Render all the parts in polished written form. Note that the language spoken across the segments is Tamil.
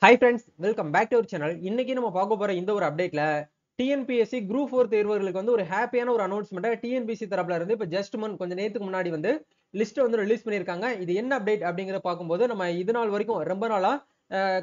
Hi friends, welcome back to our channel. இன்னைக்கு நம்ம பார்க்க போற இந்த ஒரு அப்டேட்ல டிஎன்பிஎஸ்சி குரூப் 4 தேர்வர்களுக்கு வந்து ஒரு ஹாப்பியான ஒரு அனௌன்ஸ்மெண்ட் டிஎன்பிஎஸ்சி தரப்புல இருந்து இப்ப ஜஸ்ட் கொஞ்சம் நேரத்துக்கு முன்னாடி வந்து லிஸ்ட் வந்து ரிலீஸ் பண்ணிருக்காங்க. இது என்ன அப்டேட் அப்படிங்கறத பார்க்கும்போது நம்ம இது நாள் வரைக்கும் ரொம்ப நாளா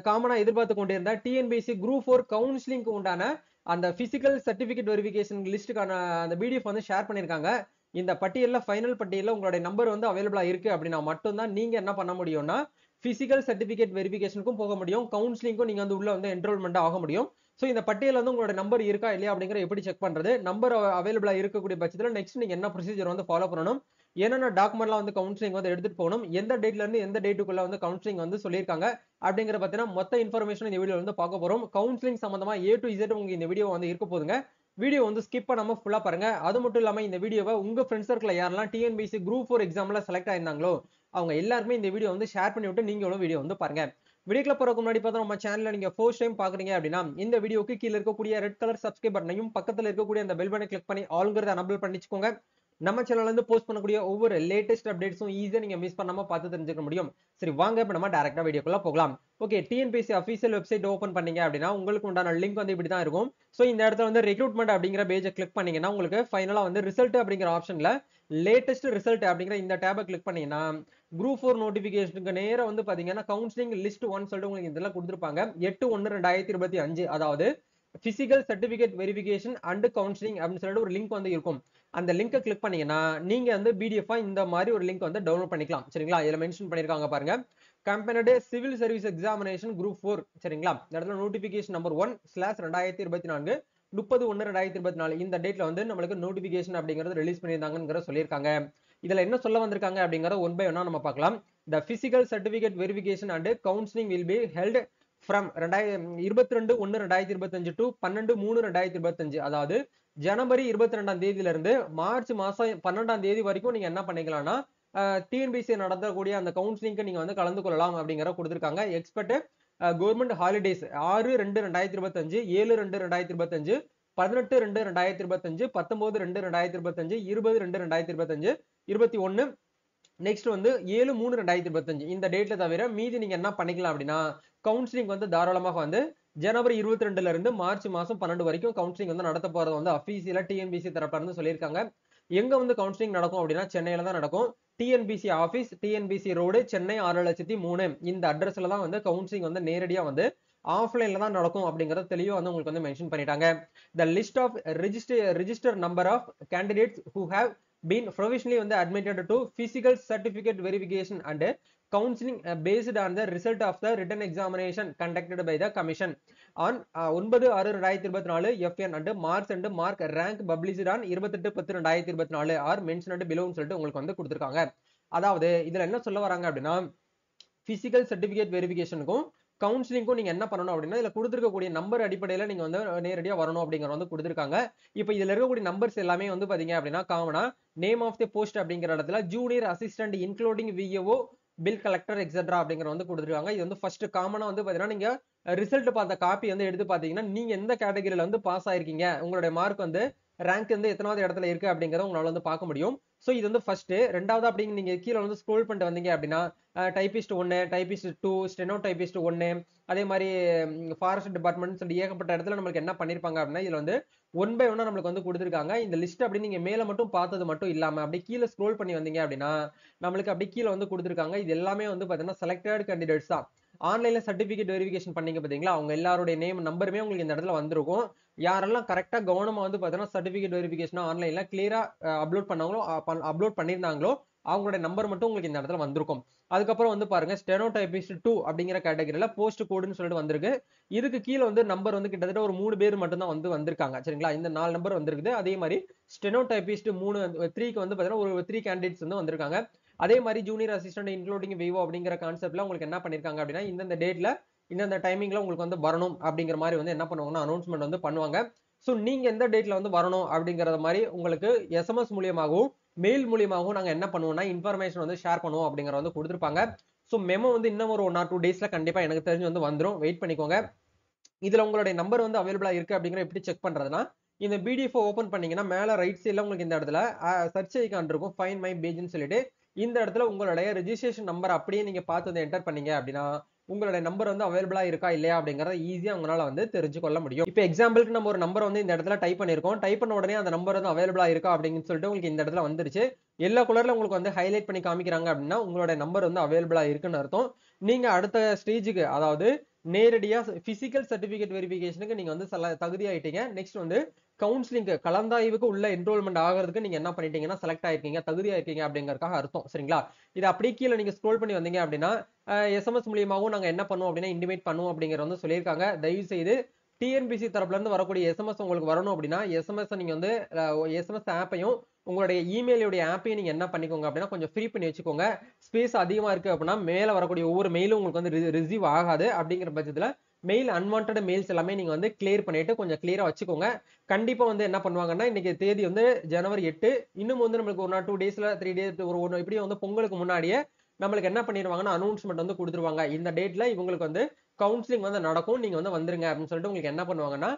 காமனா எதிர்பார்த்து கொண்டிருந்த டிஎன்பிஎஸ்சி குரூப் 4 கவுன்சிலிங்க்கு உண்டான அந்த பிசிக்கல் சர்டிபிகேட் வெரிஃபிகேஷன் லிஸ்ட்டுக்கான அந்த பிடிஎஃப் வந்து ஷேர் பண்ணிருக்காங்க. இந்த பட்டியல்ல ஃபைனல் பட்டியல்ல உங்களுடைய நம்பர் வந்து அவைலபிளா இருக்கு அப்படின்னா மட்டும்தான் நீங்க என்ன பண்ண முடியும்னா பிசிக்கல் சர்டிபிகேட் வெரிஃபிகேஷனுக்கும் போக முடியும், கவுன்சிலிங்கும் நீங்க வந்து உள்ள வந்து என்ரோல்மெண்ட் ஆக முடியும். சோ இந்த பட்டியல் வந்து உங்களோட நம்பர் இருக்கா இல்லையா அப்படிங்கிற எப்படி செக் பண்றது, நம்பர் அவைலபிளா இருக்கக்கூடிய பட்சத்துல நெக்ஸ்ட் நீங்க என்ன ப்ரொசீஜர் வந்து ஃபாலோ பண்ணணும், என்னென்ன டாக்குமெண்ட்லாம் வந்து கவுன்சிலிங் வந்து எடுத்துட்டு போகணும், எந்த டேட்ல இருந்து எந்த டேட்டுக்குள்ள வந்து கவுன்சிலிங் வந்து சொல்லியிருக்காங்க அப்படிங்கிற பத்தின மொத்த இன்ஃபர்மேஷன் இந்த வீடியோ வந்து பார்க்க போறோம். கவுன்சிலிங் சம்பந்தமா A to Z உங்களுக்கு இந்த வீடியோ வந்து இருக்க போதுங்க. வீடியோ வந்து ஸ்கிப் பண்ணாம ஃபுல்லா பாருங்க. அது மட்டும் இல்லாம இந்த வீடியோவை உங்க ஃப்ரெண்ட்ஸ் சர்க்கிள்ல யாரெல்லாம் டிஎன்பிஎஸ்சி குரூப் 4 எக்ஸாம்ல செலக்ட் ஆயிருந்தாங்களோ அவங்க எல்லாருமே இந்த வீடியோ வந்து ஷேர் பண்ணி விட்டு நீங்களும் வீடியோ வந்து பாருங்க. வீடியோக்குள்ள போறதுக்கு முன்னாடி பார்த்தா நம்ம சேனல்ல நீங்க ஃபர்ஸ்ட் டைம் பாக்குறீங்க அப்படின்னா இந்த வீடியோக்கு கீழ இருக்கக்கூடிய ரெட் கலர் சப்ஸ்கிரைப் பட்டனையும் பக்கத்துல இருக்கக்கூடிய அந்த பெல் பட்டனை கிளிக் பண்ணி ஆல்ங்கிறத எனேபிள் பண்ணிச்சுக்கோங்க. நம்ம சேனல்ல இருந்து போஸ்ட் பண்ணக்கூடிய ஒவ்வொரு லேட்டஸ்ட் அப்டேட்ஸும் ஈஸியா நீங்க மிஸ் பண்ணாம பார்த்து தெரிஞ்சுக்க முடியும். சரி வாங்க இப்ப நம்ம டைரக்டா வீடியோக்குள்ள போகலாம். Okay, TNPSC official website open பண்ணீங்க அப்படின்னா உங்களுக்கு உண்டான லிங்க் வந்து இப்படி தான் இருக்கும். சோ இந்த இடத்துல வந்து ரெக்ரூட்மெண்ட் அப்படிங்கிற பேஜை கிளிக் பண்ணீங்கன்னா உங்களுக்கு ஃபைனலா வந்து ரிசல்ட் அப்படிங்கிற ஆப்ஷன்ல லேட்டஸ்ட் ரிசல்ட் அப்படிங்கிற இந்த டேபை கிளிக் பண்ணீங்கன்னா குரூப் 4 நோட்டிபிகேஷனுக்கு நேரா வந்து பாத்தீங்கன்னா கவுன்சிலிங் லிஸ்ட் 1 சொல்லிட்டு உங்களுக்கு இதெல்லாம் கொடுத்திருப்பாங்க. 8/1/2025, அதாவது physical certificate verification and counselling அப்படின்னு சொல்லிட்டு ஒரு லிங்க் வந்து இருக்கும். அந்த லிங்கை கிளிக் பண்ணீங்கன்னா நீங்க வந்து பிடிஎஃப் இந்த மாதிரி ஒரு லிங்க் வந்து டவுன்லோட் பண்ணிக்கலாம். சரிங்களா, இதுல மென்ஷன் பண்ணிருக்காங்க பாருங்க, கம்பெனட் சிவில் சர்வீஸ் எக்ஸாமினேஷன் குரூப் 4. சரிங்களா, இந்த இடத்துல நோட்டிபிகேஷன் நம்பர் 1/2024 30/1/2024 இந்த டேட்ல வந்து நம்மளுக்கு நோட்டிபிகேஷன் அப்படிங்கறது ரிலீஸ் பண்ணியிருந்தாங்கங்கிற சொல்லியிருக்காங்க. இதுல என்ன சொல்ல வந்திருக்காங்க அப்படிங்கறத ஒன் பை ஒன்னா நம்ம பார்க்கலாம். The physical certificate verification and counseling will be held from 22/1/2025 to 12/3/2025. அதாவது ஜனவரி 22ஆம் தேதியில இருந்து மார்ச் மாசம் 12ஆம் தேதி வரைக்கும் நீங்க என்ன பண்ணிக்கலாம்னா டிஎன்பிசி நடத்தக்கூடிய அந்த கவுன்சிலிங்க்கு நீங்க வந்து கலந்து கொள்ளலாம் அப்படிங்கிற கொடுத்திருக்காங்க. எக்ஸ்பெக்ட் கவர்மெண்ட் ஹாலிடேஸ் 6/2/2025, 7/2/2025, 18/2/2025, 19/2/2025, 20/2/2025, 21 நெக்ஸ்ட் வந்து 7/3/2025 இந்த டேட்ல தவிர மீதி நீங்க என்ன பண்ணிக்கலாம் அப்படின்னா கவுன்சிலிங் வந்து தாராளமாக வந்து ஜனவரி 22ல இருந்து மார்ச் மாசம் 12 வரைக்கும் கவுன்சிலிங் வந்து நடத்த போறது வந்து அபிஷியலா டிஎன்பிசி தரப்புல இருந்து சொல்லியிருக்காங்க. எங்க வந்து கவுன்சிலிங் நடக்கும் அப்படின்னா சென்னையில தான் நடக்கும். TNPSC office, TNPSC road, Chennai 6,03,000 இந்த அட்ரஸ்ல தான் வந்து கவுன்சிலிங் வந்து நேரடியா வந்து ஆஃப்லைன்ல தான் நடக்கும் அப்படிங்கறத தெளிவா வந்து உங்களுக்கு வந்து மென்ஷன் பண்ணிட்டாங்க. The list of registered number of candidates who have been provisionally வந்து admitted to physical certificate verification and counseling based on the result of the written examination conducted by the commission on 9/6/2024 FN and marks and mark rank published on 28/10/2024 are mentioned below சொல்லிட்டு உங்களுக்கு வந்து கொடுத்திருக்காங்க. அதாவது இதுல என்ன சொல்ல வராங்க அப்படின்னா பிசிக்கல் சர்டிபிகேட் வெரிஃபிகேஷனுக்கும் கவுன்சிலிங்கும் நீங்க என்ன பண்ணணும் அப்படின்னா இதுல கொடுத்திருக்கக்கூடிய நம்பர் அடிப்படையில நீங்க வந்து நேரடியா வரணும் அப்படிங்கிற வந்து கொடுத்திருக்காங்க. இப்ப இதுல இருக்கக்கூடிய நம்பர்ஸ் எல்லாமே வந்து பாத்தீங்க அப்படின்னா காமனா நேம் ஆஃப் தி போஸ்ட் அப்படிங்கிற இடத்துல junior assistant including VAO, bill collector etcetera அப்படிங்கிற வந்து கொடுத்திருக்காங்க. இது வந்து ஃபர்ஸ்ட் காமனா வந்து பாத்தீங்கன்னா நீங்க ரிசல்ட் பார்த்த காப்பி வந்து எடுத்து பாத்தீங்கன்னா நீங்க எந்த கேட்டகரியில வந்து பாஸ் ஆயிருக்கீங்க, உங்களுடைய மார்க் வந்து ரேங்க் வந்து எத்தனாவது இடத்துல இருக்கு அப்படிங்கறத உங்களால வந்து பார்க்க முடியும். சோ இது வந்து ஃபர்ஸ்ட். ரெண்டாவது அப்படிங்க நீங்க கீழே வந்து ஸ்க்ரோல் பண்ணிட்டு வந்தீங்க அப்படின்னா டைபிஸ்ட் 1, டைபிஸ்ட் 2, ஸ்டெனோ டைபிஸ்ட் 1, அதே மாதிரி ஃபாரஸ்ட் டிபார்ட்மெண்ட் சொல்லி ஏகப்பட்ட இடத்துல நம்மளுக்கு என்ன பண்ணிருப்பாங்க அப்படின்னா இதுல வந்து ஒன் பை ஒன்னா நம்மளுக்கு வந்து கொடுத்திருக்காங்க. இந்த லிஸ்ட் அப்படி நீங்க மேல மட்டும் பார்த்தது மட்டும் இல்லாம அப்படி கீழே ஸ்க்ரோல் பண்ணி வந்தீங்க அப்படின்னா நம்மளுக்கு அப்படி கீழே வந்து கொடுத்திருக்காங்க. இது எல்லாமே வந்து பாத்தீங்கன்னா செலக்டட் கேண்டிடேட்ஸ் தான். ஆன்லைன்ல சர்டிபிகேட் வெரிஃபிகேஷன் பண்ணீங்க பாத்தீங்களா, அவங்க எல்லாருடைய நேம் நம்பருமே உங்களுக்கு இந்த இடத்துல வந்திருக்கும். யாரெல்லாம் கரெக்டா கவனமா வந்து பாத்தீங்கன்னா சர்டிபிகேட் வெரிஃபிகேஷன் ஆன்லைன்ல கிளியரா அப்லோட் பண்ணாங்களோ அப்லோட் பண்ணிருந்தாங்களோ அவங்களோட நம்பர் மட்டும் உங்களுக்கு இந்த இடத்துல வந்திருக்கும். அதுக்கப்புறம் வந்து பாருங்க ஸ்டெனோ டைபிஸ்ட் 2 அப்படிங்கிற கேட்டகரியில போஸ்ட் கோடுன்னு சொல்லிட்டு வந்திருக்கு. இதுக்கு கீழே வந்து நம்பர் வந்து கிட்டத்தட்ட ஒரு 3 பேர் மட்டும் தான் வந்து வந்திருக்காங்க. சரிங்களா, இந்த 4 நம்பர் வந்திருக்குது. அதே மாதிரி ஸ்டெனோ டைபிஸ்ட் 3க்கு வந்து பாத்தீங்கன்னா ஒரு 3 கேண்டிடேட்ஸ் வந்து வந்திருக்காங்க. அதே மாதிரி ஜூனியர் அசிஸ்டன்ட் இன்க்ளூடிங் விவோ அப்படிங்கிற கான்செப்ட்ல உங்களுக்கு என்ன பண்ணிருக்காங்க அப்படின்னா இந்த டேட்ல இந்த டைமிங்ல உங்களுக்கு வந்து வரணும் அப்படிங்கிற மாதிரி வந்து என்ன பண்ணுவாங்கன்னா அனௌன்ஸ்மெண்ட் வந்து பண்ணுவாங்க. சோ நீங்க எந்த டேட்ல வந்து வரணும் அப்படிங்கறத மாதிரி உங்களுக்கு எஸ்எம்எஸ் மூலியமாகவும் மெயில் மூலியமாகவும் நாங்க என்ன பண்ணுவோம்னா இன்ஃபர்மேஷன் வந்து ஷேர் பண்ணுவோம் அப்படிங்கறத வந்து கொடுத்திருப்பாங்க. சோ மெமோ வந்து இன்னும் ஒரு 1 or 2 டேஸ்ல கண்டிப்பா எனக்கு தெரிஞ்சு வந்து வந்துரும். வெயிட் பண்ணிக்கோங்க. இதுல உங்களுடைய நம்பர் வந்து அவைலபிளா இருக்கு அப்படிங்கிற எப்படி செக் பண்றதுன்னா இந்த பிடிஎஃப் ஓபன் பண்ணீங்கன்னா மேல ரைட் சைடுல உங்களுக்கு இந்த இடத்துல சர்ச் ஐகான் இருக்கும், ஃபைண்ட் மை பேஜ்னு சொல்லிட்டு இந்த இடத்துல உங்களுடைய ரெஜிஸ்ட்ரேஷன் நம்பர் அப்படியே நீங்க பார்த்து வந்து என்டர் பண்ணீங்க அப்படின்னா உங்களுடைய நம்பர் வந்து அவைலபிளா இருக்கா இல்லையா அப்படிங்கறத ஈஸியா உங்களால வந்து தெரிஞ்சு கொள்ள முடியும். இப்போ எக்ஸாம்பிளுக்கு நம்ம ஒரு நம்பர் வந்து இந்த இடத்துல டைப் பண்ணிருக்கோம். டைப் பண்ண உடனே அந்த நம்பர் வந்து அவைலபிளா இருக்கா அப்படின்னு சொல்லிட்டு உங்களுக்கு இந்த இடத்துல வந்துருச்சு. எல்லோ கலர்ல உங்களுக்கு வந்து ஹைலைட் பண்ணி காமிக்கிறாங்க அப்படின்னா உங்களோட நம்பர் வந்து அவைலபிளா இருக்குன்னு அர்த்தம். நீங்க அடுத்த ஸ்டேஜுக்கு, அதாவது நேரடியா பிசிக்கல் சர்டிபிகேட் வெரிஃபிகேஷனுக்கு நீங்க வந்து தகுதி ஆயிட்டீங்க. நெக்ஸ்ட் வந்து கவுன்சிலிங் கலந்தாய்வுக்கு உள்ள என்ரோல்மெண்ட் ஆகிறதுக்கு நீங்க என்ன பண்ணிட்டீங்கன்னா செலக்ட் ஆயிருக்கீங்க, தகுதி ஆயிருக்கீங்க அப்படிங்கறதுக்காக அர்த்தம். சரிங்களா? இது அப்படியே கீழே நீங்க ஸ்க்ரோல் பண்ணி வந்தீங்க அப்படின்னா எஸ்எம்எஸ் மூலியமாவும் நாங்க என்ன பண்ணுவோம் அப்படின்னா இன்டிமேட் பண்ணுவோம் அப்படிங்கறது வந்து சொல்லியிருக்காங்க. தயவு செய்து டிஎன்பிசி தரப்புல இருந்து வரக்கூடிய எஸ்எம்எஸ் உங்களுக்கு வரணும் அப்படின்னா எஸ்எம்எஸ் நீங்க வந்து எஸ்எம்எஸ் ஆப்பையும் உங்களுடைய இமெயிலுடைய ஆப்பையும் நீங்க என்ன பண்ணிக்கோங்க அப்படின்னா கொஞ்சம் ஃப்ரீ பண்ணி வச்சுக்கோங்க. ஸ்பேஸ் அதிகமா இருக்கு அப்படின்னா மேல வரக்கூடிய ஒவ்வொரு மெயிலும் உங்களுக்கு வந்து ரிசீவ் ஆகாது. அப்படிங்கிற பட்சத்துல மெயில் அன்வான்ட் மெயில்ஸ் எல்லாமே நீங்க வந்து கிளியர் பண்ணிட்டு கொஞ்சம் கிளியரா வச்சுக்கோங்க. கண்டிப்பா வந்து என்ன பண்ணுவாங்கன்னா இன்னைக்கு தேதி வந்து ஜனவரி 8. இன்னும் வந்து நம்மளுக்கு ஒரு 2 டேஸ்ல 3 டேஸ் ஒரு இப்படியே வந்து பொங்கலுக்கு முன்னாடியே நம்மளுக்கு என்ன பண்ணிடுவாங்கன்னா அனௌன்ஸ்மெண்ட் வந்து கொடுத்துருவாங்க. இந்த டேட்ல இவங்களுக்கு வந்து கவுன்சிலிங் வந்து நடக்கும், நீங்க வந்து வந்துருங்க அப்படின்னு சொல்லிட்டு உங்களுக்கு என்ன பண்ணுவாங்கன்னா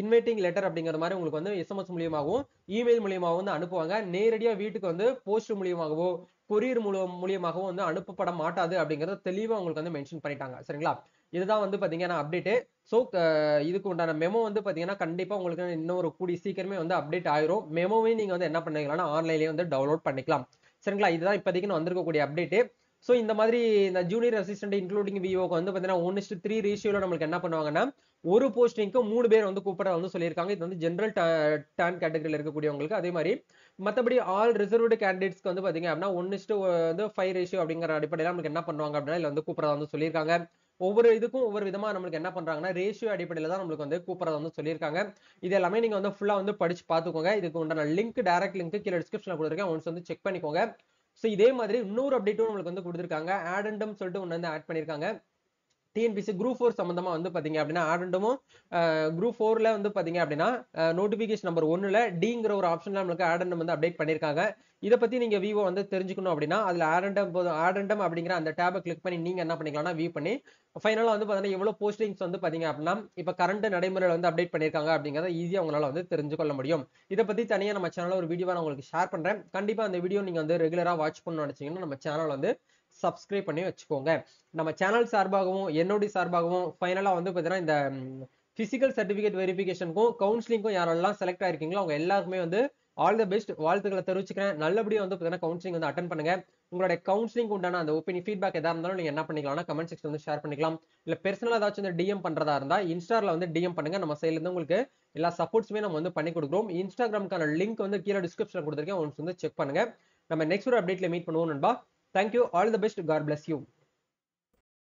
இன்வைட்டிங் லெட்டர் அப்படிங்கிற மாதிரி உங்களுக்கு வந்து எஸ்எம்எஸ் மூலியமாகவும் இமெயில் மூலியமாகவும் வந்து அனுப்புவாங்க. நேரடியா வீட்டுக்கு வந்து போஸ்ட் மூலியமாகவோ கொரியர் மூலியமாகவும் வந்து அனுப்பப்பட மாட்டாது அப்படிங்கறத தெளிவா உங்களுக்கு வந்து மென்ஷன் பண்ணிட்டாங்க. சரிங்களா? இதுதான் வந்து பாத்தீங்கன்னா அப்டேட். சோ இதுக்கு உண்டான மெமோ வந்து பாத்தீங்கன்னா கண்டிப்பா உங்களுக்கு இன்னும் ஒரு கூடிய சீக்கிரமே வந்து அப்டேட் ஆயிரும். மெமோவையும் நீங்க வந்து என்ன பண்ணிக்கலாம்னா ஆன்லைன்லயே வந்து டவுன்லோட் பண்ணிக்கலாம். சரிங்களா? இதுதான் இப்போதைக்கு வந்திருக்கக்கூடிய அப்டேட். சோ இந்த மாதிரி இந்த ஜூனியர் அசிஸ்டன்ட் இன்க்ளூடிங் விஓக்கு வந்து பாத்தீங்கன்னா 1:3 ரேஷியோல நம்மளுக்கு என்ன பண்ணுவாங்கன்னா ஒரு போஸ்டிங்க்கு 3 பேர் வந்து கூப்பிட வந்து சொல்லியிருக்காங்க. இது வந்து ஜெனரல் டான் கேட்டகரியில இருக்கக்கூடியவங்களுக்கு. அதே மாதிரி மத்தபடி ஆல் ரிசர்வ்டு கேண்டிடேட்ஸ்க்கு வந்து பாத்தீங்க அப்படின்னா 1:5 ரேஷியோ அப்படிங்கிற அடிப்படையில நமக்கு என்ன பண்ணுவாங்க அப்படின்னா இதுல வந்து கூப்பிடறதா வந்து சொல்லியிருக்காங்க. ஒவ்வொரு இதுக்கும் ஒவ்வொரு விதமா நம்மளுக்கு என்ன பண்றாங்கன்னா ரேஷியோ அடிப்படையில தான் நம்மளுக்கு வந்து கூப்பிடறத வந்து சொல்லியிருக்காங்க. இது எல்லாமே நீங்க வந்து ஃபுல்லா வந்து படிச்சு பாத்துக்கோங்க. இதுக்கு உண்டான டைரக்ட் லிங்க் கீழே டிஸ்கிரிப்ஷன்ல கொடுத்துருக்கேன். ஒன்ஸ் வந்து செக் பண்ணிக்கோங்க. சோ இதே மாதிரி இன்னொரு அப்டேட்டும் நம்மளுக்கு வந்து கொடுத்திருக்காங்க. ஆடெண்டம் சொல்லிட்டு ஒன்னு வந்து ஆட் பண்ணிருக்காங்க. டிஎன்பிசி குரூப் 4 சம்பந்தமா வந்து பாத்தீங்க அப்படின்னா ஆடெண்டமும் குரூப் 4ல வந்து பாத்தீங்க அப்படின்னா நோட்டிபிகேஷன் நம்பர் 1ல டிங்கிற ஒரு ஆப்ஷன்ல நம்மளுக்கு ஆடெண்டம் வந்து அப்டேட் பண்ணிருக்காங்க. இத பத்தி நீங்க விவோ வந்து தெரிஞ்சுக்கணும் அப்படின்னா அதுல ஆடெண்டம் அப்படிங்கிற அந்த டேபை கிளிக் பண்ணி நீங்க என்ன பண்ணிக்கலாம்னா வியூ பண்ணி ஃபைனலா வந்து பாத்தீங்கன்னா எவ்வளவு போஸ்டிங்ஸ் வந்து பாத்தீங்க அப்படின்னா இப்ப கரண்ட் நடைமுறையில வந்து அப்டேட் பண்ணிருக்காங்க அப்படிங்கறத ஈஸியா உங்களால வந்து தெரிஞ்சு கொள்ள முடியும். இத பத்தி தனியா நம்ம சேனல்ல ஒரு வீடியோவா நான் உங்களுக்கு ஷேர் பண்றேன். கண்டிப்பா அந்த வீடியோ நீங்க வந்து ரெகுலரா வாட்ச் பண்ணணும்னு நினைச்சீங்கன்னா நம்ம சேனல் வந்து சப்ஸ்கிரைப் பண்ணி வச்சுக்கோங்க. நம்ம சேனல் சார்பாகவும் என்னோட சார்பாகவும் ஃபைனலா வந்து பாத்தீங்கன்னா இந்த பிசிக்கல் சர்டிபிகேட் வெரிஃபிகேஷனுக்கும் கவுன்சிலிங்கும் யாரெல்லாம் செலக்ட் ஆயிருக்கீங்களோ அவங்க எல்லாருக்குமே வந்து ஆல் தி பெஸ்ட் வாழ்த்துக்களை தெரிவிச்சுக்கிறேன். நல்லபடியா வந்து பாத்தீங்கன்னா கவுன்சிலிங் வந்து அட்டன் பண்ணுங்க. உங்களுடைய கவுன்சிலிங் உண்டான அந்த ஒப்பீனியன் ஃபீட்பேக் எதா இருந்தாலும் நீங்க என்ன பண்ணிக்கலாம்னா கமெண்ட் செக்ஷன் வந்து ஷேர் பண்ணிக்கலாம். இல்ல பெர்சனலா ஏதாச்சும் வந்து டிஎம் பண்றதா இருந்தா இன்ஸ்டால வந்து டிஎம் பண்ணுங்க. நம்ம சைடுல இருந்து உங்களுக்கு எல்லா சப்போர்ட்ஸுமே நம்ம வந்து பண்ணி கொடுக்குறோம். இன்ஸ்டாகிராமுக்கான லிங்க் வந்து கீழே டிஸ்கிரிப்ஷன்ல கொடுத்துருக்கேன். ஒன்ஸ் வந்து செக் பண்ணுங்க. நம்ம நெக்ஸ்ட் ஒரு அப்டேட்ல மீட் பண்ணுவோம் நண்பா. Thank you. All the best. God bless you.